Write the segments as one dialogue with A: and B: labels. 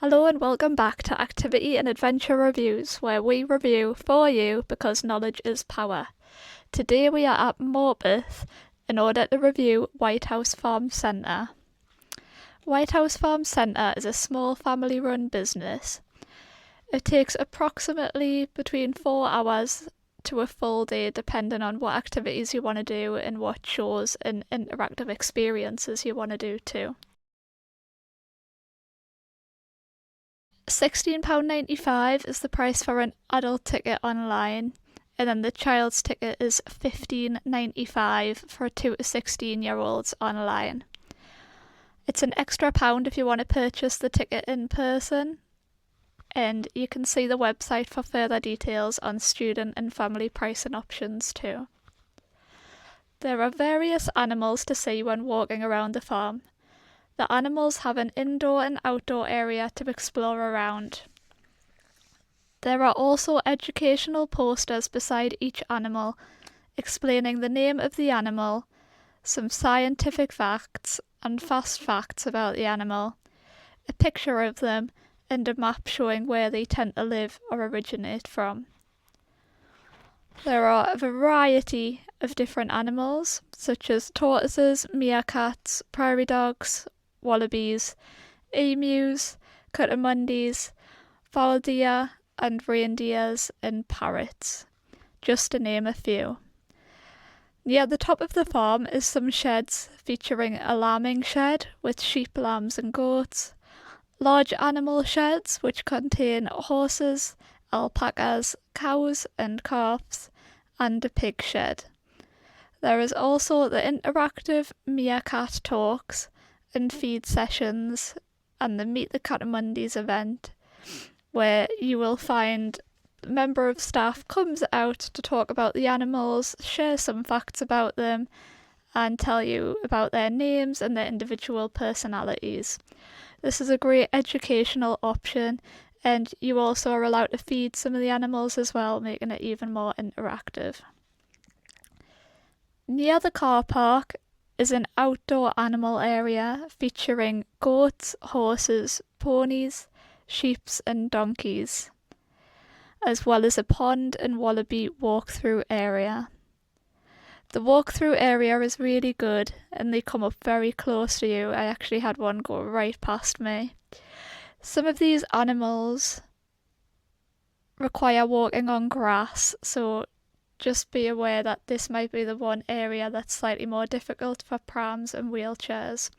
A: Hello and welcome back to Activity and Adventure Reviews, where we review for you because knowledge is power. Today we are at Morpeth in order to review Whitehouse Farm Centre. Whitehouse Farm Centre is a small family-run business. It takes approximately between 4 hours to a full day depending on what activities you want to do and what shows and interactive experiences you want to do too. £16.95 is the price for an adult ticket online, and then the child's ticket is £15.95 for 2 to 16-year-olds online. It's an extra £1 if you want to purchase the ticket in person, and you can see the website for further details on student and family pricing options too. There are various animals to see when walking around the farm. The animals have an indoor and outdoor area to explore around. There are also educational posters beside each animal, explaining the name of the animal, some scientific facts and fast facts about the animal, a picture of them, and a map showing where they tend to live or originate from. There are a variety of different animals, such as tortoises, meerkats, prairie dogs, wallabies, emus, coatimundis, fowl deer and reindeers and parrots, just to name a few. Near the top of the farm is some sheds featuring a lambing shed with sheep, lambs and goats, large animal sheds which contain horses, alpacas, cows and calves, and a pig shed. There is also the interactive meerkat talks and feed sessions and the Meet the Coatimundis event, where you will find a member of staff comes out to talk about the animals, share some facts about them, and tell you about their names and their individual personalities. This is a great educational option, and you also are allowed to feed some of the animals as well, making it even more interactive. Near the car park is an outdoor animal area featuring goats, horses, ponies, sheep and donkeys, as well as a pond and wallaby walk-through area. The walk-through area is really good and they come up very close to you. I actually had one go right past me. Some of these animals require walking on grass, so just be aware that this might be the one area that's slightly more difficult for prams and wheelchairs.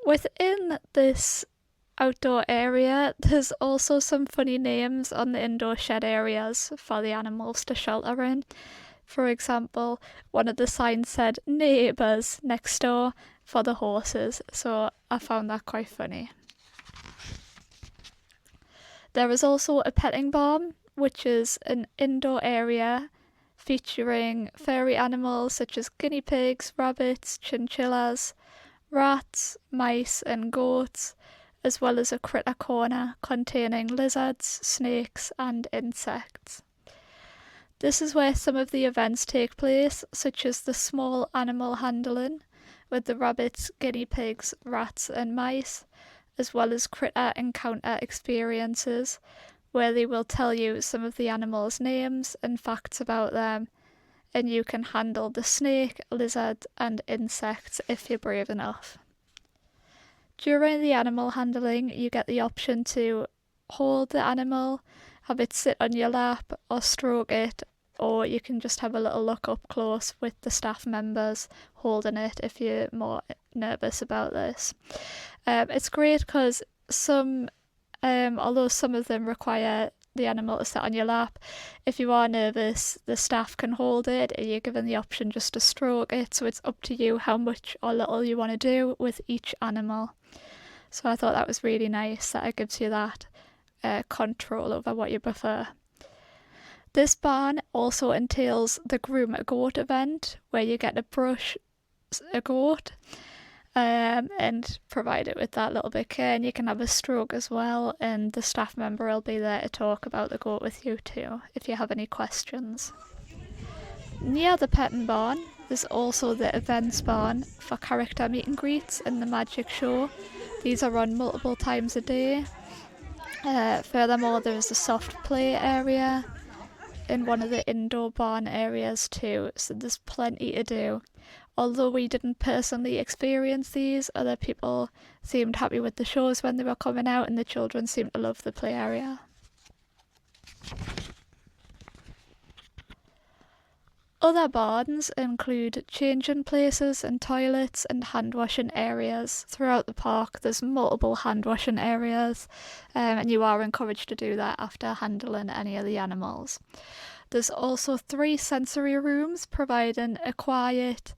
A: Within this outdoor area, there's also some funny names on the indoor shed areas for the animals to shelter in. For example, one of the signs said neighbours next door for the horses, so I found that quite funny. There is also a petting barn, which is an indoor area featuring furry animals such as guinea pigs, rabbits, chinchillas, rats, mice and goats, as well as a critter corner containing lizards, snakes and insects. This is where some of the events take place, such as the small animal handling with the rabbits, guinea pigs, rats and mice, as well as critter encounter experiences, where they will tell you some of the animals' names and facts about them, and you can handle the snake, lizard and insects if you're brave enough. During the animal handling, you get the option to hold the animal, have it sit on your lap or stroke it, or you can just have a little look up close with the staff members holding it if you're more nervous about this. It's great because although some of them require the animal to sit on your lap, if you are nervous, the staff can hold it and you're given the option just to stroke it, so it's up to you how much or little you want to do with each animal. So I thought that was really nice that it gives you that control over what you prefer. This barn also entails the Groom a Goat event, where you get to brush a goat and provide it with that little bit of care, and you can have a stroke as well, and the staff member will be there to talk about the goat with you too if you have any questions. Near the petting barn There's also the events barn for character meet and greets and the magic show. These are run multiple times a day. Furthermore, there is a soft play area in one of the indoor barn areas too, so there's plenty to do. Although we didn't personally experience these, other people seemed happy with the shows when they were coming out, and the children seemed to love the play area. Other barns include changing places and toilets and hand washing areas. Throughout the park there's multiple hand washing areas, and you are encouraged to do that after handling any of the animals. There's also 3 sensory rooms providing a quiet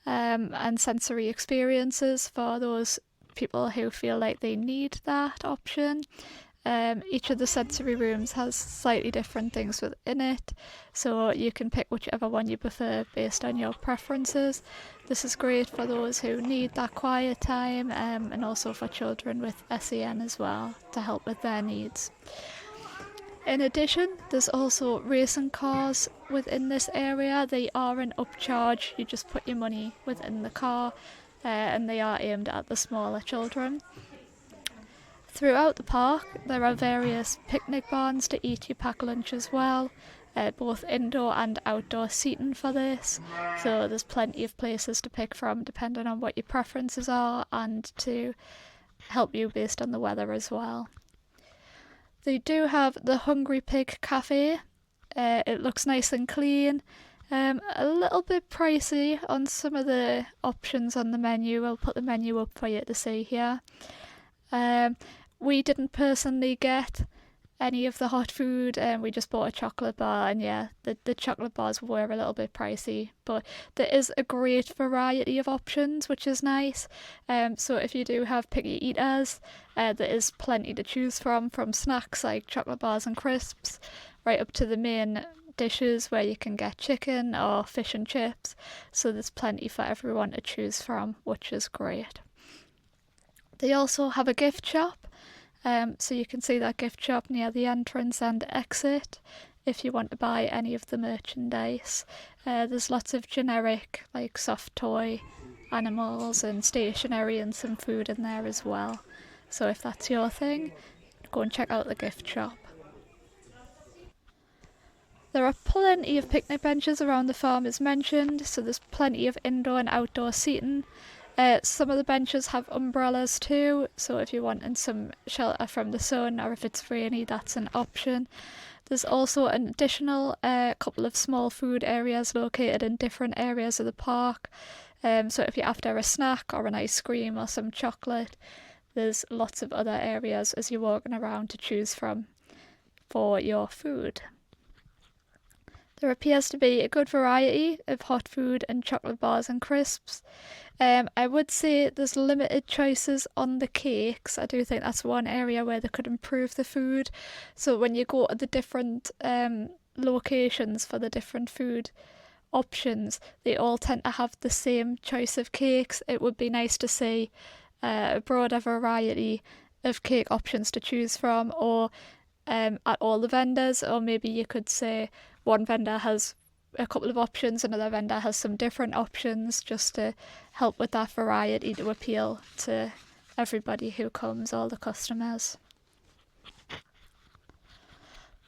A: and sensory experiences for those people who feel like they need that option. Each of the sensory rooms has slightly different things within it, so you can pick whichever one you prefer based on your preferences. This is great for those who need that quiet time, and also for children with SEN as well, to help with their needs. In addition, there's also racing cars within this area. They are an upcharge, you just put your money within the car, and they are aimed at the smaller children. Throughout the park there are various picnic barns to eat your pack lunch as well, both indoor and outdoor seating for this, so there's plenty of places to pick from depending on what your preferences are, and to help you based on the weather as well. They do have the Hungry Pig Cafe. It looks nice and clean, a little bit pricey on some of the options on the menu. I'll put the menu up for you to see here. We didn't personally get any of the hot food, and we just bought a chocolate bar, and yeah, the chocolate bars were a little bit pricey, but there is a great variety of options, which is nice. So if you do have picky eaters, there is plenty to choose from snacks like chocolate bars and crisps, right up to the main dishes where you can get chicken or fish and chips, so there's plenty for everyone to choose from, which is great. They also have a gift shop, so you can see that gift shop near the entrance and exit if you want to buy any of the merchandise. There's lots of generic like soft toy animals and stationery and some food in there as well, so if that's your thing, go and check out the gift shop. There are plenty of picnic benches around the farm as mentioned, so there's plenty of indoor and outdoor seating. Some of the benches have umbrellas too, so if you're wanting some shelter from the sun, or if it's rainy, that's an option. There's also an additional couple of small food areas located in different areas of the park, so if you're after a snack or an ice cream or some chocolate, there's lots of other areas as you're walking around to choose from for your food. There appears to be a good variety of hot food and chocolate bars and crisps. I would say there's limited choices on the cakes. I do think that's one area where they could improve the food. So when you go to the different locations for the different food options, they all tend to have the same choice of cakes. It would be nice to see a broader variety of cake options to choose from, or at all the vendors, or maybe you could say one vendor has a couple of options, another vendor has some different options, just to help with that variety to appeal to everybody who comes, all the customers.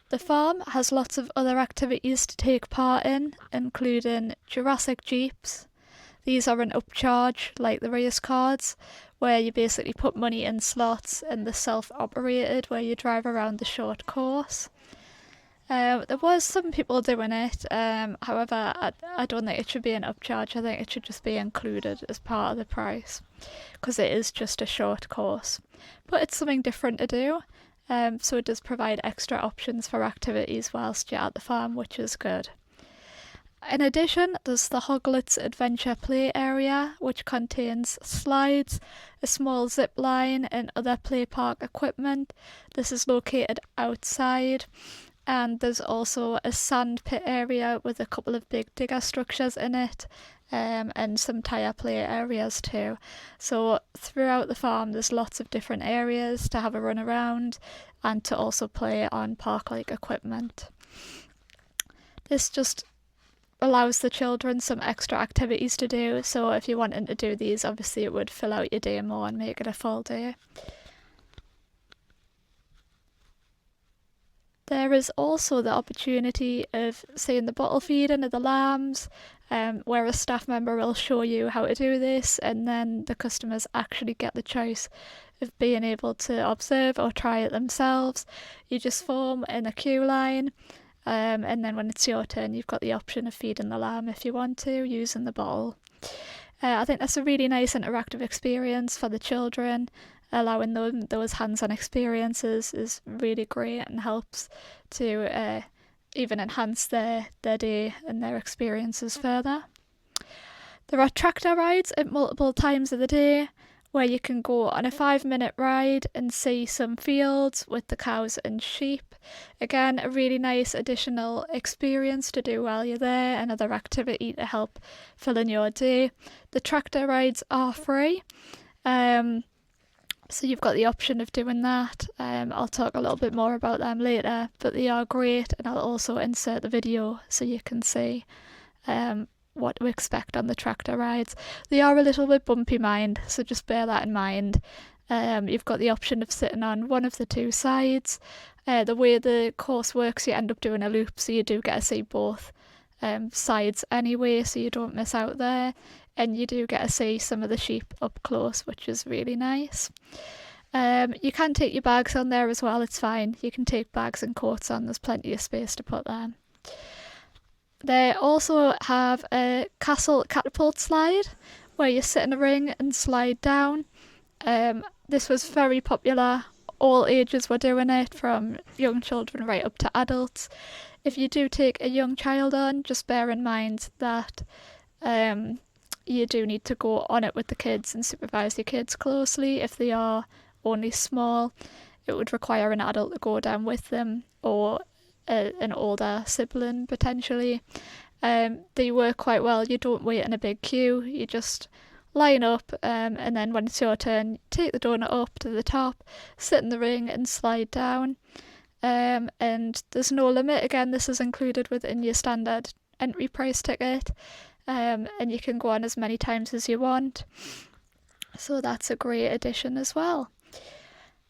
A: The farm has lots of other activities to take part in, including Jurassic Jeeps. These are an upcharge like the race cards, where you basically put money in slots and they're self-operated, where you drive around the short course. There was some people doing it, however I don't think it should be an upcharge. I think it should just be included as part of the price, because it is just a short course. But it's something different to do, so it does provide extra options for activities whilst you're at the farm, which is good. In addition, there's the Hoglets Adventure Play area, which contains slides, a small zip line and other play park equipment. This is located outside, and there's also a sand pit area with a couple of big digger structures in it, and some tyre play areas too. So throughout the farm there's lots of different areas to have a run around and to also play on park-like equipment. This just allows the children some extra activities to do. So if you're wanting to do these, obviously it would fill out your day more and make it a full day. There is also the opportunity of seeing the bottle feeding of the lambs, where a staff member will show you how to do this, and then the customers actually get the choice of being able to observe or try it themselves. You just form in a queue line, and then when it's your turn, you've got the option of feeding the lamb if you want to, using the bottle. I think that's a really nice interactive experience for the children. Allowing them those hands-on experiences is really great and helps to even enhance their day and their experiences further. There are tractor rides at multiple times of the day where you can go on a 5-minute ride and see some fields with the cows and sheep. Again, a really nice additional experience to do while you're there, another activity to help fill in your day. The tractor rides are free. So you've got the option of doing that. I'll talk a little bit more about them later, but they are great, and I'll also insert the video so you can see what to expect on the tractor rides. They are a little bit bumpy, mind, so just bear that in mind. You've got the option of sitting on one of the two sides. The way the course works, you end up doing a loop, so you do get to see both sides anyway, so you don't miss out there. And you do get to see some of the sheep up close, which is really nice. You can take your bags on there as well, it's fine. You can take bags and coats on, there's plenty of space to put them. They also have a castle catapult slide, where you sit in a ring and slide down. This was very popular, all ages were doing it, from young children right up to adults. If you do take a young child on, just bear in mind that you do need to go on it with the kids and supervise your kids closely. If they are only small, it would require an adult to go down with them, or an older sibling potentially. They work quite well. You don't wait in a big queue, you just line up, and then when it's your turn, take the donut up to the top, sit in the ring and slide down. And there's no limit. Again, this is included within your standard entry price ticket. And you can go on as many times as you want. So that's a great addition as well.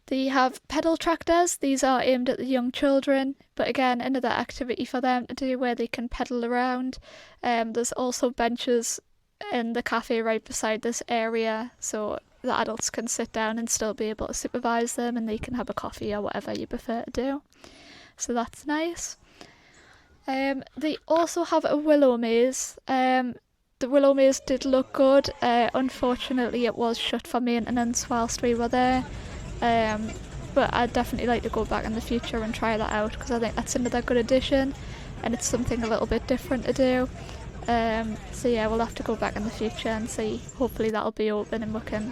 A: They have pedal tractors. These are aimed at the young children, but again, another activity for them to do where they can pedal around. There's also benches in the cafe right beside this area, so the adults can sit down and still be able to supervise them, and they can have a coffee or whatever you prefer to do. So that's nice. They also have a willow maze. The willow maze did look good. Unfortunately, it was shut for maintenance whilst we were there. But I'd definitely like to go back in the future and try that out, because I think that's another good addition, and it's something a little bit different to do. So yeah, we'll have to go back in the future and see. Hopefully that'll be open and we can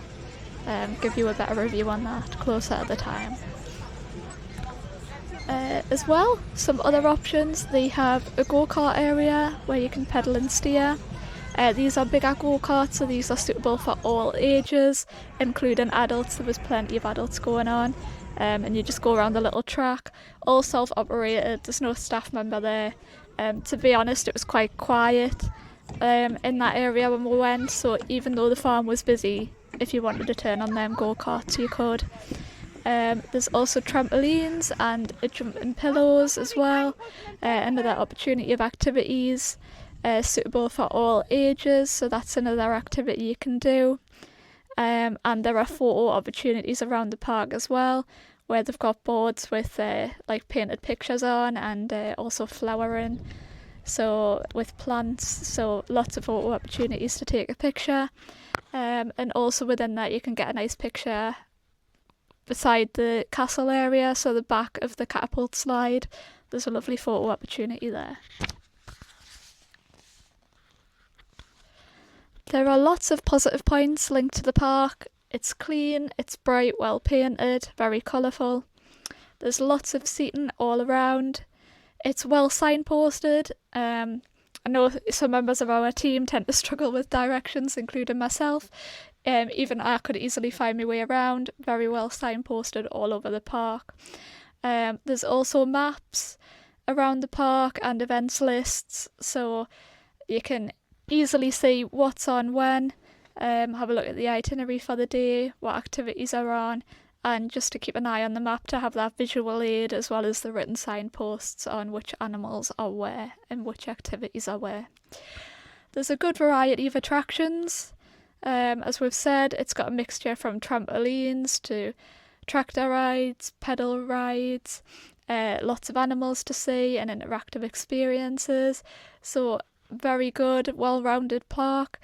A: give you a better review on that closer at the time. As well, some other options. They have a go-kart area where you can pedal and steer. These are bigger go-karts, so these are suitable for all ages, including adults. There was plenty of adults going on, and you just go around the little track, all self-operated, there's no staff member there. To be honest, it was quite quiet in that area when we went, so even though the farm was busy, if you wanted to turn on them go-karts you could. There's also trampolines and a jumping pillows as well, another opportunity of activities suitable for all ages, so that's another activity you can do. And there are photo opportunities around the park as well, where they've got boards with like painted pictures on, and also flowering, so with plants, so lots of photo opportunities to take a picture. And also within that you can get a nice picture beside the castle area, so the back of the catapult slide, there's a lovely photo opportunity there. There are lots of positive points linked to the park. It's clean, it's bright, well painted, very colourful. There's lots of seating all around. It's well signposted. I know some members of our team tend to struggle with directions, including myself. Even I could easily find my way around. Very well signposted all over the park. There's also maps around the park and events lists, so You can easily see what's on when, have a look at the itinerary for the day, what activities are on, and just to keep an eye on the map to have that visual aid, as well as the written signposts on which animals are where and which activities are where. There's a good variety of attractions. As we've said, it's got a mixture from trampolines to tractor rides, pedal rides, lots of animals to see and interactive experiences. So very good, well-rounded park.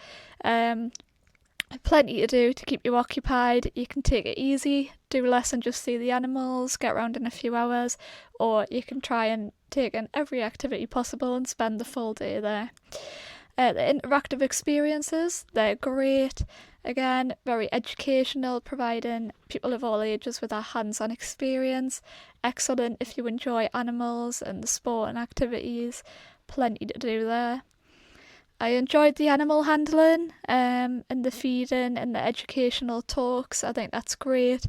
A: Plenty to do to keep you occupied. You can take it easy, do less and just see the animals, get around in a few hours, or you can try and take in every activity possible and spend the full day there. The interactive experiences, they're great. Again, very educational, providing people of all ages with a hands-on experience. Excellent if you enjoy animals and the sport and activities. Plenty to do there. I enjoyed the animal handling and the feeding and the educational talks. I think that's great.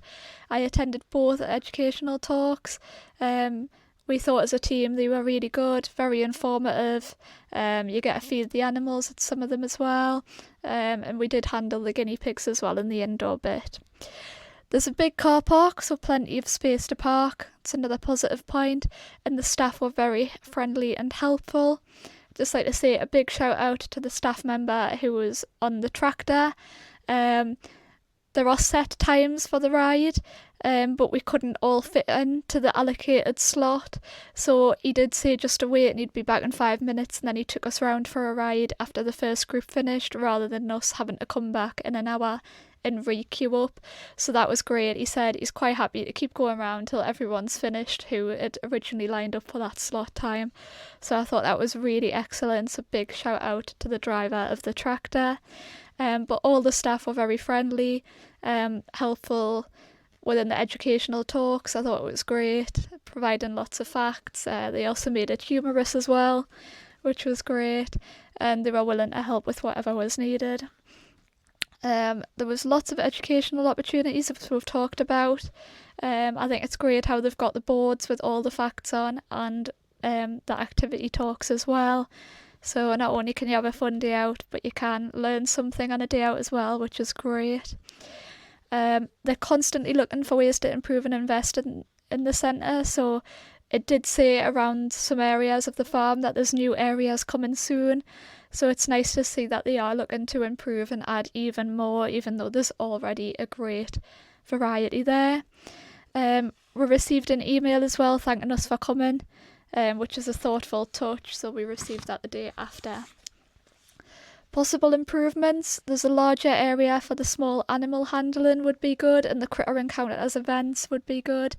A: I attended both educational talks. We thought as a team they were really good, very informative. You get to feed the animals at some of them as well. And we did handle the guinea pigs as well in the indoor bit. There's a big car park, so plenty of space to park. It's another positive point. And the staff were very friendly and helpful. Just like to say a big shout out to the staff member who was on the tractor. There are set times for the ride, but we couldn't all fit into the allocated slot. So he did say just to wait and he'd be back in 5 minutes, and then he took us round for a ride after the first group finished, rather than us having to come back in an hour and re-queue up. So that was great. He said he's quite happy to keep going around till everyone's finished who had originally lined up for that slot time. So I thought that was really excellent. So big shout out to the driver of the tractor. But all the staff were very friendly, helpful within the educational talks. I thought it was great, providing lots of facts. They also made it humorous as well, which was great, and they were willing to help with whatever was needed. There was lots of educational opportunities, as we've talked about. I think it's great how they've got the boards with all the facts on, and the activity talks as well. So not only can you have a fun day out, but you can learn something on a day out as well, which is great. They're constantly looking for ways to improve and invest in the centre. So it did say around some areas of the farm that there's new areas coming soon. So it's nice to see that they are looking to improve and add even more, even though there's already a great variety there. We received an email as well thanking us for coming, which is a thoughtful touch, so we received that the day after. Possible improvements: there's a larger area for the small animal handling would be good, and the critter encounters events would be good.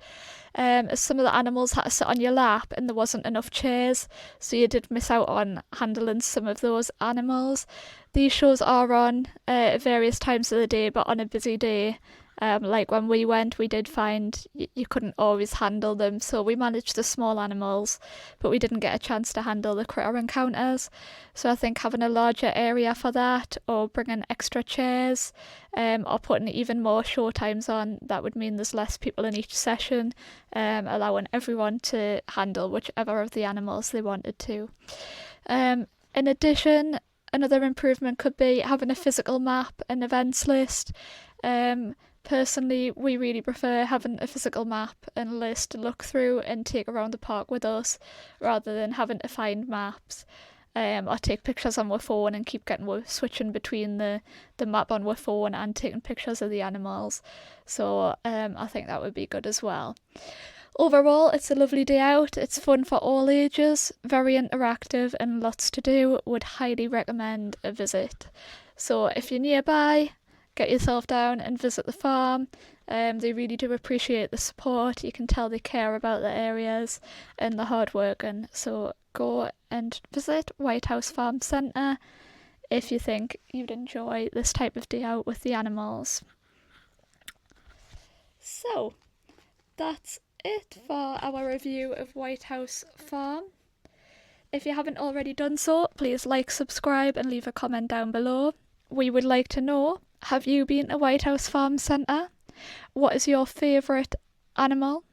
A: As some of the animals had to sit on your lap and there wasn't enough chairs, so you did miss out on handling some of those animals. These shows are on at various times of the day, but on a busy day, like when we went, we did find you couldn't always handle them, so we managed the small animals, but we didn't get a chance to handle the critter encounters. So I think having a larger area for that, or bringing extra chairs, or putting even more show times on, that would mean there's less people in each session, allowing everyone to handle whichever of the animals they wanted to. In addition, another improvement could be having a physical map and events list. Personally, we really prefer having a physical map and list to look through and take around the park with us, rather than having to find maps or take pictures on our phone and keep switching between the map on our phone and taking pictures of the animals. So I think that would be good as well. Overall, it's a lovely day out. It's fun for all ages, very interactive and lots to do. Would highly recommend a visit. So if you're nearby, get yourself down and visit the farm. They really do appreciate the support. You can tell they care about the areas and the hard work. And so go and visit Whitehouse Farm Centre if you think you'd enjoy this type of day out with the animals. So that's it for our review of Whitehouse Farm. If you haven't already done so, please like, subscribe and leave a comment down below. We would like to know, have you been to Whitehouse Farm Centre? What is your favourite animal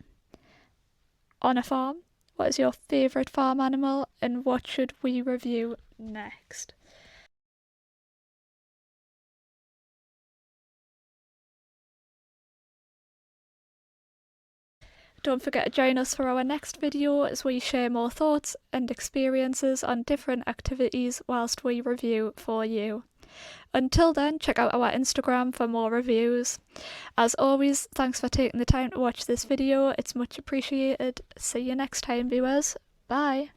A: on a farm? What is your favourite farm animal, and what should we review next. Don't forget to join us for our next video as we share more thoughts and experiences on different activities whilst we review for you. Until then, check out our Instagram for more reviews. As always, thanks for taking the time to watch this video, it's much appreciated. See you next time, viewers. Bye!